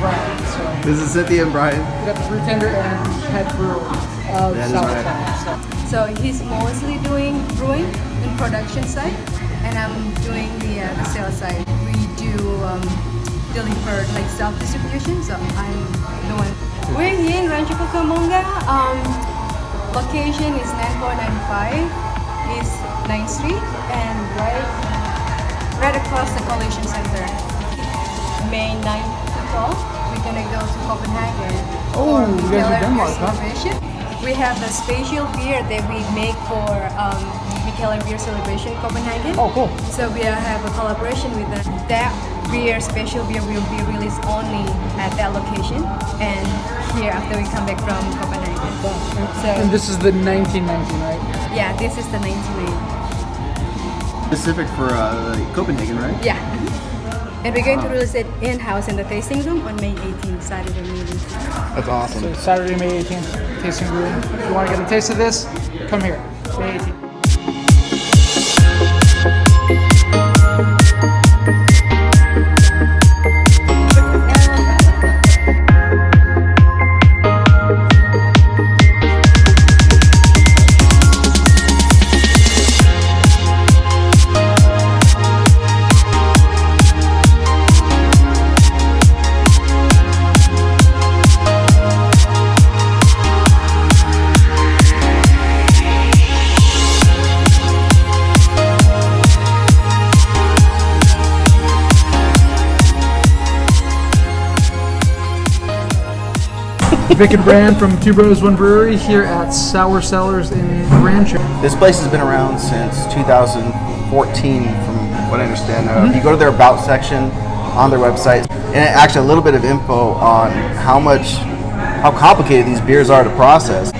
Bran. So This is Cynthia and Brian. we got the brew tender and head brewer of Sour Cellars. So he's mostly doing brewing and production side, and I'm doing the sales side. We do deliver like self-distribution, so I'm the one. We're here in Rancho Cucamonga. Location is 9495 East 9th Street, and right across the Collision Center. May 9th to 12th, we're gonna go to Copenhagen. Oh, you guys are Denmark, huh? Celebration. We have a special beer that we make for Mikkel Beer Celebration Copenhagen. Oh, cool. So we have a collaboration with them. That beer, special beer, will be released only at that location and here after we come back from Copenhagen. So, And this is the 1919, right? yeah, this is the 1980. Specific for Copenhagen, right? Yeah. And we're going to release it in-house in the tasting room on May 18th, Saturday meeting. That's awesome. So Saturday, May 18th, tasting room. If you want to get a taste of this, come here. May 18th. Vic and Bran from Two Bros, One Brewery here at Sour Cellars in Rancho. This place has been around since 2014, from what I understand. If you go to their About section on their website, and actually a little bit of info on how complicated these beers are to process.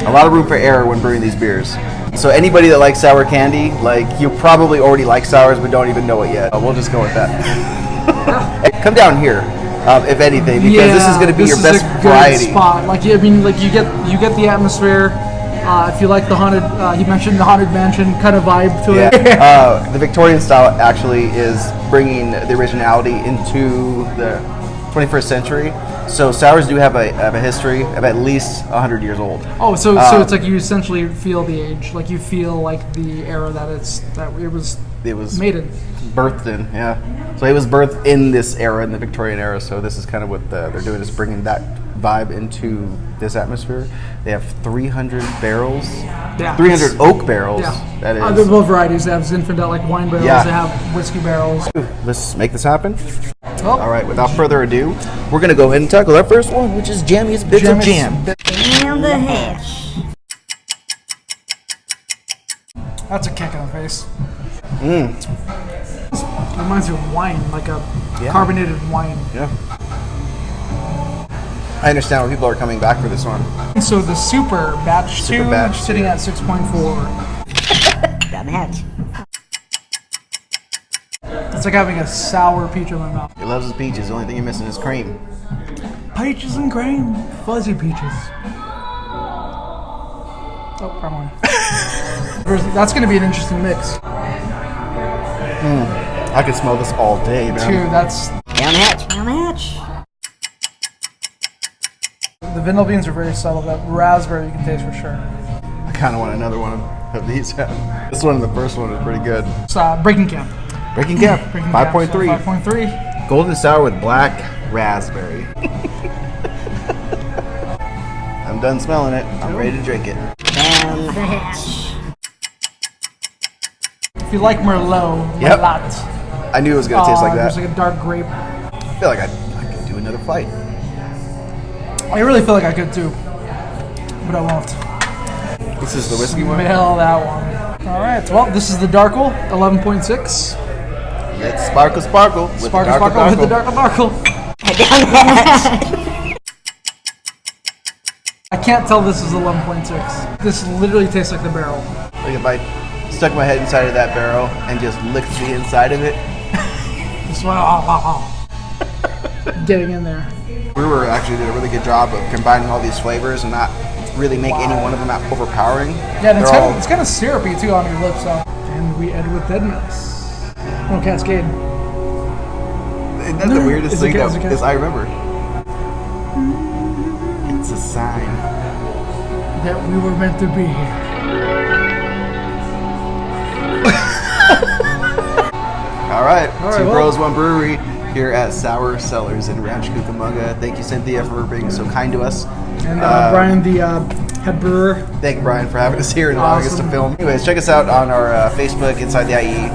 A lot of room for error when brewing these beers. So anybody that likes sour candy, like you probably already like sours but don't even know it yet. We'll just go with that. Come down here. If anything, because this is going to be your best variety. Spot. Like I mean, like you get the atmosphere. If you like the haunted, he mentioned the haunted mansion kind of vibe to it. The Victorian style actually is bringing the originality into the 21st century. So sours do have a history of at least 100 years old. Oh, so it's like you essentially feel the age, like you feel like the era that it was made in. Birthed in, yeah. So it was birthed in this era, in the Victorian era. So this is kind of what they're doing, is bringing that vibe into this atmosphere. They have 300 barrels, 300 oak barrels. Yeah. That is. There's both varieties. They have Zinfandel like wine barrels. Yeah. They have whiskey barrels. Let's make this happen. Oh. All right, without further ado, we're gonna go ahead and tackle our first one, which is Jammiest Bits of Jam. And the hash. That's a kick in the face. It reminds me of wine, like a carbonated wine. Yeah. I understand why people are coming back for this one. So the super batch Super 2 batch sitting 2. at 6.4. Down the hatch. It's like having a sour peach in my mouth. He loves his peaches. The only thing you're missing is cream. Peaches and cream, fuzzy peaches. Oh, wrong one. That's going to be an interesting mix. I could smell this all day, man. 2, that's... Down the hatch. Down the hatch. The vanilla beans are very subtle, but raspberry you can taste for sure. I kind of want another one of these. This one and the first one is pretty good. It's Breaking Camp. Breaking Camp, 5.3. 5.3. Golden sour with black raspberry. I'm done smelling it. I'm ready to drink it. Down the hatch. If you like Merlot, Yep. Merlot. I knew it was going to taste like that. There's like a dark grape. I feel like I could do another flight. I really feel like I could too, but I won't. This is the whiskey one. Smell that one. All right. Well, this is the Darkle, 11.6. Let's sparkle, sparkle. With Sparkle, the darkle, sparkle with the darkle. Darkle. Down the hatch. I can't tell this is 11.6. This literally tastes like the barrel. Like if I stuck my head inside of that barrel and just licked the inside of it. Just getting in there. Brewer actually did a really good job of combining all these flavors and not really make any one of them that overpowering. Yeah, and it's kind of syrupy too on your lips. So. And we end with Dead Mouse. No Cascade. Isn't that the weirdest thing that is I remember? It's a sign. That we were meant to be here. All right, Two well. Bros, One Brewery here at Sour Cellars in Rancho Cucamonga. Thank you, Cynthia, for being so kind to us. And Brian, the head brewer. Thank you, Brian, for having us here and allowing us to film. Anyways, check us out on our Facebook, Inside the IE,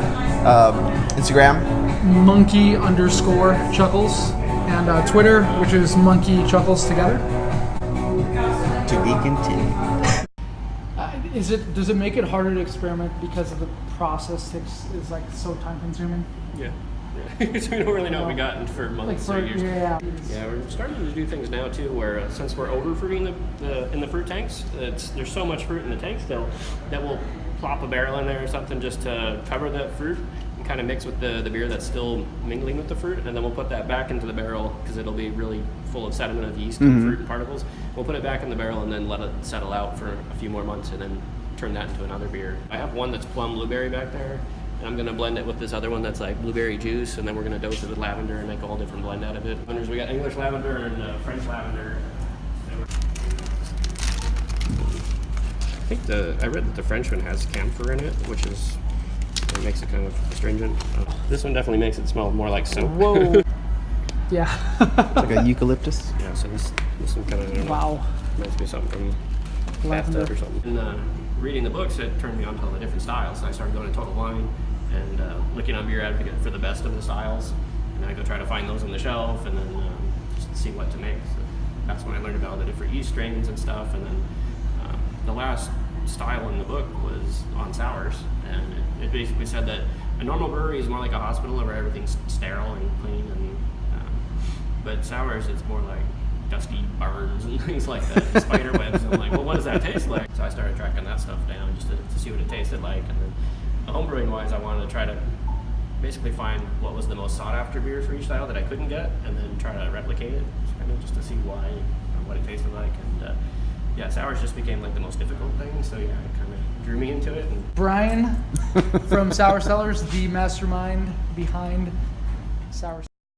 Instagram. Monkey_chuckles. And Twitter, which is Monkey Chuckles together. To be continued. Does it make it harder to experiment because of the process is like so time consuming? Yeah. Because we don't really know what we got for months or years. Yeah. Yeah, we're starting to do things now too, where since we're over fruiting in the fruit tanks, there's so much fruit in the tanks that we'll plop a barrel in there or something just to cover that fruit and kind of mix with the beer that's still mingling with the fruit, and then we'll put that back into the barrel because it'll be really full of sediment of yeast and fruit particles. We'll put it back in the barrel and then let it settle out for a few more months and then turn that into another beer. I have one that's plum blueberry back there. And I'm going to blend it with this other one that's like blueberry juice, and then we're going to dose it with lavender and make a whole different blend out of it. We got English lavender and French lavender. I think I read that the French one has camphor in it, which makes it kind of astringent. This one definitely makes it smell more like soap. Whoa. Yeah. Like a eucalyptus. Yeah, so this one kind of Wow. reminds me of something from bathtub or something. And reading the books, it turned me on to all the different styles. So I started going to Total Wine and looking on Beer Advocate for the best of the styles. And I go try to find those on the shelf and then just see what to make. So that's when I learned about the different yeast strains and stuff. And then the last style in the book was on sours. And it basically said that a normal brewery is more like a hospital where everything's sterile and clean. But sours, it's more like dusty barns and things like that, spider webs. I'm like, well, what does that taste like? So I started tracking that stuff down just to see what it tasted like. And then homebrewing wise, I wanted to try to basically find what was the most sought after beer for each style that I couldn't get, and then try to replicate it, just to see why or what it tasted like. And yeah, sours just became like the most difficult thing. So yeah, it kind of drew me into it. And Brian from Sour Cellars, the mastermind behind Sour